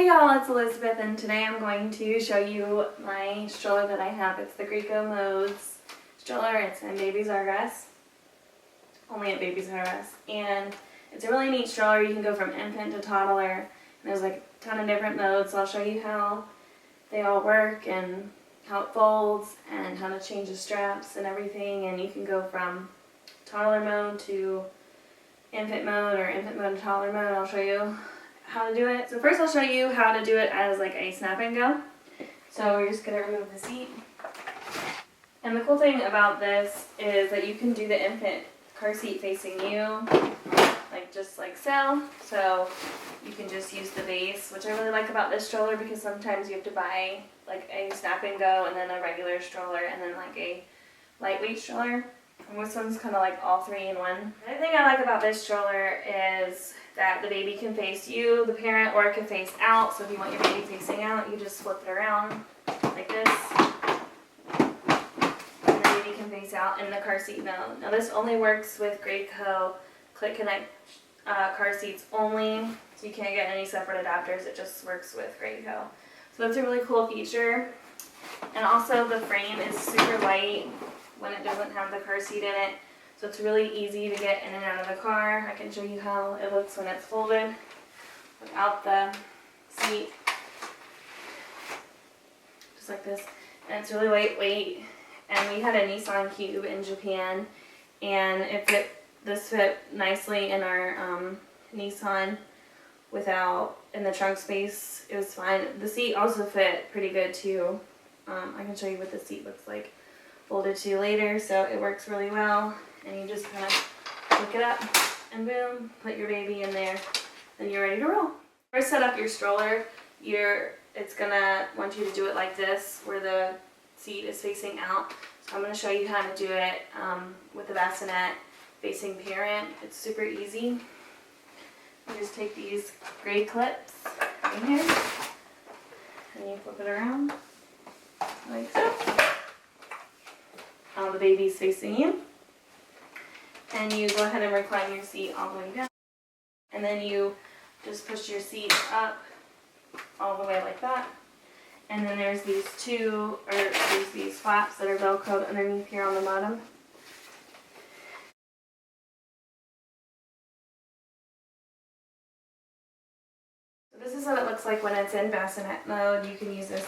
Hey y'all, it's Elizabeth, and today I'm going to show you my stroller that I have. It's the Graco Modes stroller. It's in Babies R Us, only at Babies R Us, and it's a really neat stroller. You can go from infant to toddler, and there's like a ton of different modes. So I'll show you how they all work and how it folds and how to change the straps and everything. And you can go from toddler mode to infant mode or infant mode to toddler mode. I'll show you how to do it. So first I'll show you how to do it as like a snap and go. So we're just going to remove the seat. And the cool thing about this is that you can do the infant car seat facing you, like just like so. So you can just use the base, which I really like about this stroller because sometimes you have to buy like a snap and go and then a regular stroller and then like a lightweight stroller. And this one's kind of like all three in one. The other thing I like about this stroller is that the baby can face you, the parent, or it can face out. So if you want your baby facing out, you just flip it around like this. And the baby can face out in the car seat mode. Now this only works with Graco Click Connect car seats only. So you can't get any separate adapters. It just works with Graco. So that's a really cool feature. And also the frame is super light when it doesn't have the car seat in it. So it's really easy to get in and out of the car. I can show you how it looks when it's folded without the seat. Just like this. And it's really lightweight. And we had a Nissan Cube in Japan, and this fit nicely in our Nissan without in the trunk space. It was fine. The seat also fit pretty good too. I can show you what the seat looks like folded to later, so it works really well. And you just kind of look it up and boom, put your baby in there, then you're ready to roll. First, set up your stroller. It's gonna want you to do it like this, where the seat is facing out. So I'm gonna show you how to do it with the Bassinet facing parent. It's super easy. You just take these gray clips in here and you flip it around like so. The baby's facing you. And you go ahead and recline your seat all the way down. And then you just push your seat up all the way like that. And then there's these these flaps that are Velcroed underneath here on the bottom. So this is what it looks like when it's in Bassinet mode. You can use this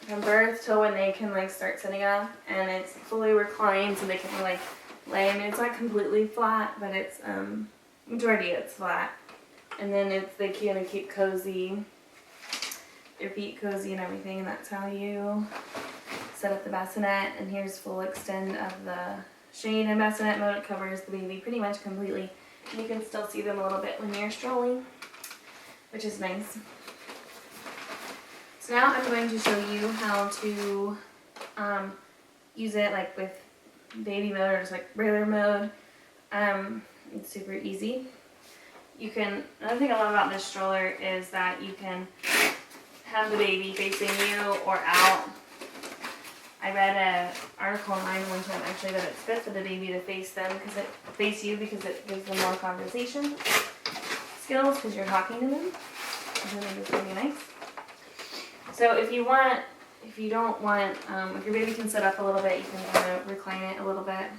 from birth till when they can like start sitting up, and it's fully reclined so they can like lay. I mean, it's not completely flat, but it's majority it's flat. And then they can keep cozy, your feet cozy and everything, and that's how you set up the Bassinet. And here's full extend of the shade in Bassinet mode. It covers the baby pretty much completely. And you can still see them a little bit when you're strolling, which is nice. So now I'm going to show you how to use it like with baby mode or just like regular mode. It's super easy. Another thing I love about this stroller is that you can have the baby facing you or out. I read an article online one time actually that it's good for the baby to face you because it gives them more conversation skills because you're talking to them. I think it's really nice. So if your baby can sit up a little bit, you can kind of recline it a little bit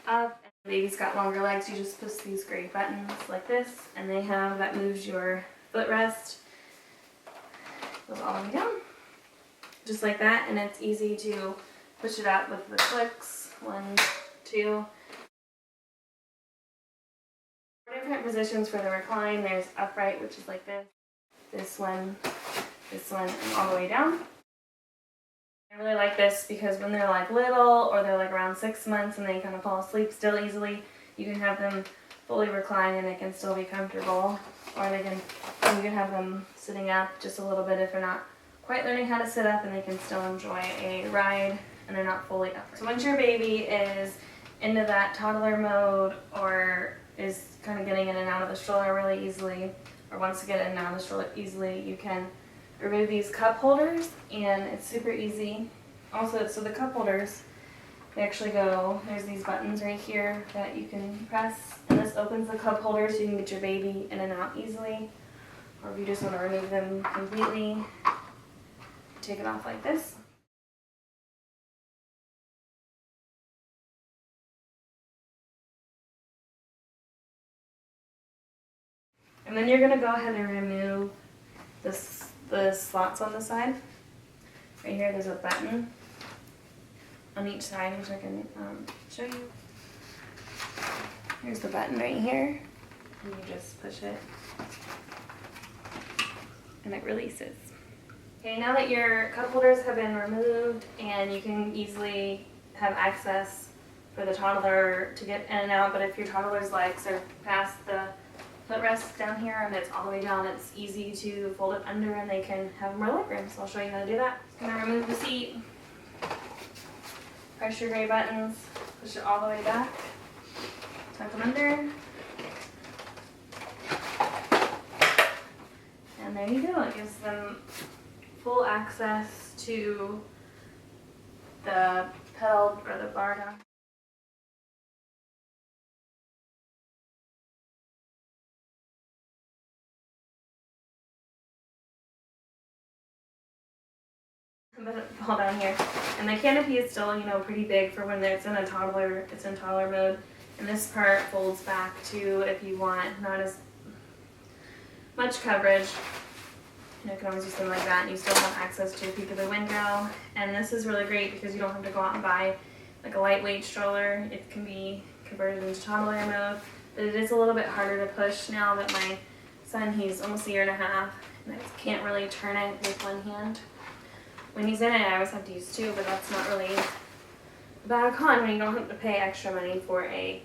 up. And the baby's got longer legs, you just push these gray buttons like this, and that moves your footrest. Goes all the way down, just like that, and it's easy to push it up with the clicks. 1, 2. Different positions for the recline. There's upright, which is like this one, and all the way down. I really like this because when they're like little or they're like around 6 months and they kind of fall asleep still easily, you can have them fully recline and they can still be comfortable. Or you can have them sitting up just a little bit if they're not quite learning how to sit up, and they can still enjoy a ride and they're not fully up. So once your baby is into that toddler mode or is kind of getting in and out of the stroller really easily, or wants to get in and out of the stroller easily, you can remove these cup holders, and it's super easy. Also, so the cup holders, they actually there's these buttons right here that you can press, and this opens the cup holder so you can get your baby in and out easily. or if you just want to remove them completely, take it off like this. And then you're going to go ahead and remove the slots on the side. Right here there's a button on each side, which I can show you. Here's the button right here, and you just push it and it releases. Okay, now that your cup holders have been removed and you can easily have access for the toddler to get in and out, but if your toddler's legs are past the footrest down here and it's all the way down, it's easy to fold it under and they can have more leg room. So I'll show you how to do that. I'm going to remove the seat, press your gray buttons, push it all the way back, tuck them under, and there you go. It gives them full access to the pedal or the bar down. I'm gonna fall down here, and the canopy is still, pretty big for when it's in a toddler. It's in toddler mode, and this part folds back to if you want not as much coverage. You can always do something like that, and you still have access to a peek of the window. And this is really great because you don't have to go out and buy like a lightweight stroller. It can be converted into toddler mode, but it is a little bit harder to push now that my son, he's almost a year and a half, and I can't really turn it with one hand. When he's in it, I always have to use two, but that's not really a bad con when you don't have to pay extra money for a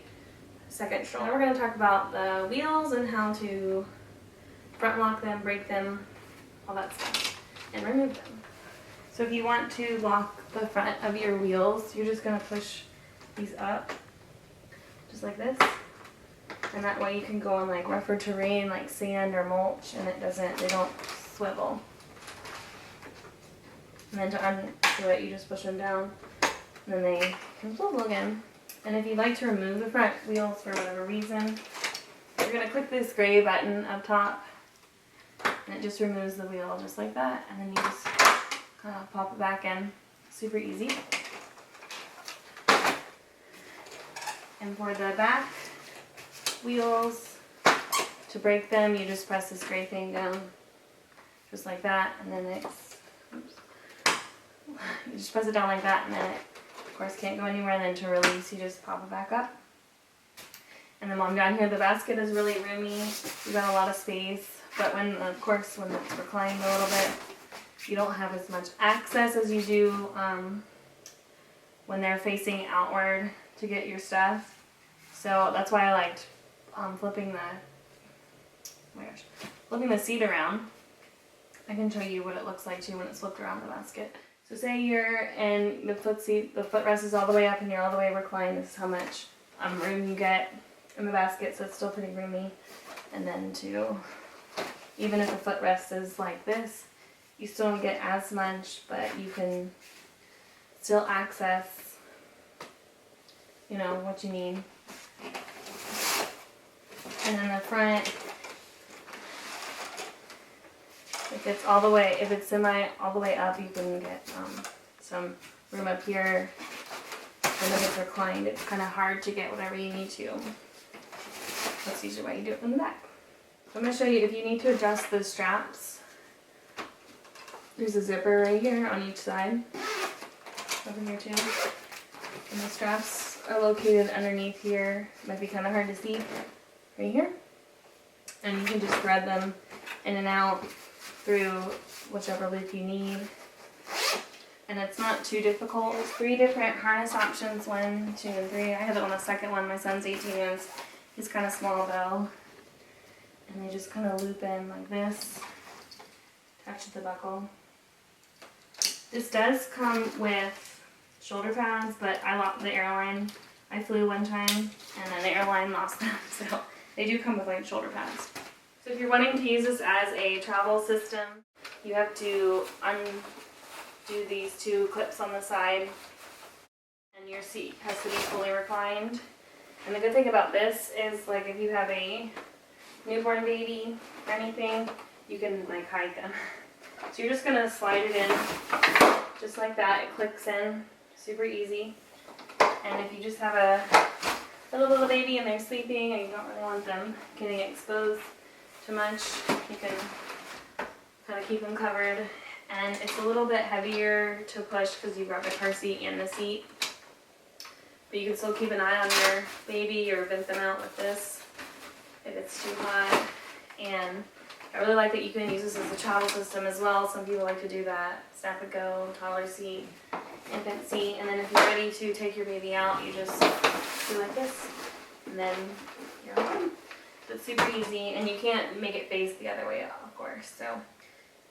second stroller. Now we're going to talk about the wheels and how to front lock them, brake them, all that stuff, and remove them. So if you want to lock the front of your wheels, you're just going to push these up, just like this. And that way you can go on like rougher terrain like sand or mulch, and they don't swivel. And then to undo it, you just push them down, and then they can swivel again. And if you'd like to remove the front wheels for whatever reason, you're going to click this gray button up top, and it just removes the wheel just like that, and then you just kind of pop it back in. Super easy. And for the back wheels, to brake them, you just press this gray thing down, just like that, and then you just press it down like that, and then it, of course, can't go anywhere. And then to release, you just pop it back up. And then while I'm down here, the basket is really roomy. You've got a lot of space, but when it's reclined a little bit, you don't have as much access as you do when they're facing outward to get your stuff. So that's why I liked flipping the seat around. I can show you what it looks like too when it's flipped around the basket. So say you're in the footrest is all the way up and you're all the way reclined. This is how much room you get in the basket, so it's still pretty roomy. And then even if the footrest is like this, you still don't get as much, but you can still access, what you need. And then the front, if it's all the way up, you can get some room up here. And if it's reclined, it's kind of hard to get whatever you need to. That's usually why you do it from the back. So I'm going to show you if you need to adjust the straps. There's a zipper right here on each side. Over here too. And the straps are located underneath here. Might be kind of hard to see. Right here. And you can just thread them in and out through whichever loop you need. And it's not too difficult. There's 3 different harness options, 1, 2, and 3. I have it on the second one. My son's 18 inches. He's kind of small though. And they just kind of loop in like this, attached to the buckle. This does come with shoulder pads, but I lost the airline. I flew one time, and then the airline lost them, so they do come with like shoulder pads. So if you're wanting to use this as a travel system, you have to undo these 2 clips on the side, and your seat has to be fully reclined. And the good thing about this is, like, if you have a newborn baby or anything, you can like hide them. So you're just gonna slide it in just like that. It clicks in, super easy. And if you just have a little baby and they're sleeping and you don't really want them getting exposed too much, you can kind of keep them covered. And it's a little bit heavier to push because you've got the car seat and the seat. But you can still keep an eye on your baby or vent them out with this if it's too hot. And I really like that you can use this as a travel system as well. Some people like to do that. Snap and go, toddler seat, infant seat. And then if you're ready to take your baby out, you just do like this. And then you're home. So it's super easy. And you can't make it face the other way, of course. So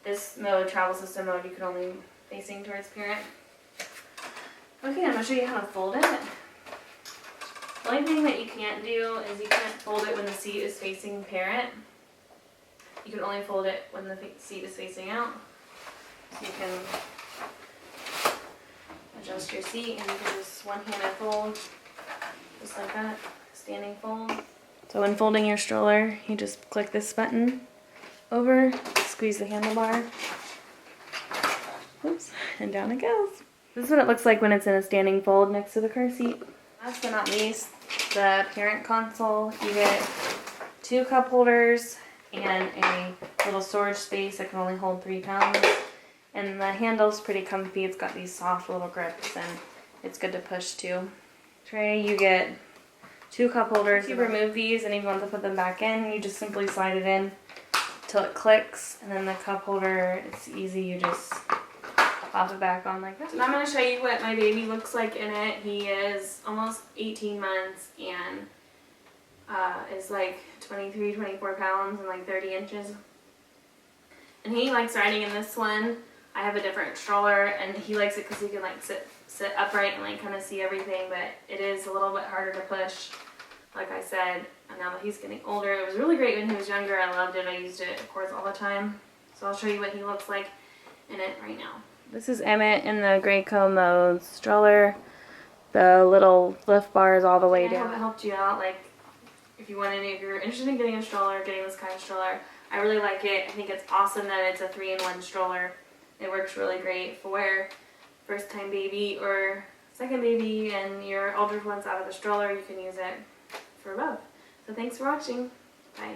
this mode, travel system mode, you can only facing towards parent. Okay, I'm going to show you how to fold it. The only thing that you can't do is you can't fold it when the seat is facing parent. You can only fold it when the seat is facing out. So you can adjust your seat and you can just one-handed fold, just like that, standing fold. So when folding your stroller, you just click this button over, squeeze the handlebar, oops, and down it goes. This is what it looks like when it's in a standing fold next to the car seat. Last but not least, the parent console. You get 2 cup holders and a little storage space that can only hold 3 pounds. And the handle's pretty comfy. It's got these soft little grips and it's good to push too. Tray, you get 2 cup holders. If you remove these and if you want to put them back in, you just simply slide it in till it clicks. And then the cup holder, it's easy. You just pop it back on like that. So now I'm going to show you what my baby looks like in it. He is almost 18 months and is like 23, 24 pounds and like 30 inches. And he likes riding in this one. I have a different stroller and he likes it because he can like sit upright and like kind of see everything, but it is a little bit harder to push, like I said. And now that he's getting older, it was really great when he was younger. I loved it. I used it, of course, all the time. So I'll show you what he looks like in it right now. This is Emmett in the Graco mode stroller. The little lift bar is all the way down. I hope it helped you out. Like, if you're interested in getting a stroller, getting this kind of stroller, I really like it. I think it's awesome that it's a 3-in-1 stroller. It works really great for first time baby or second baby, and your older one's out of the stroller. You can use it for both. So thanks for watching. Bye.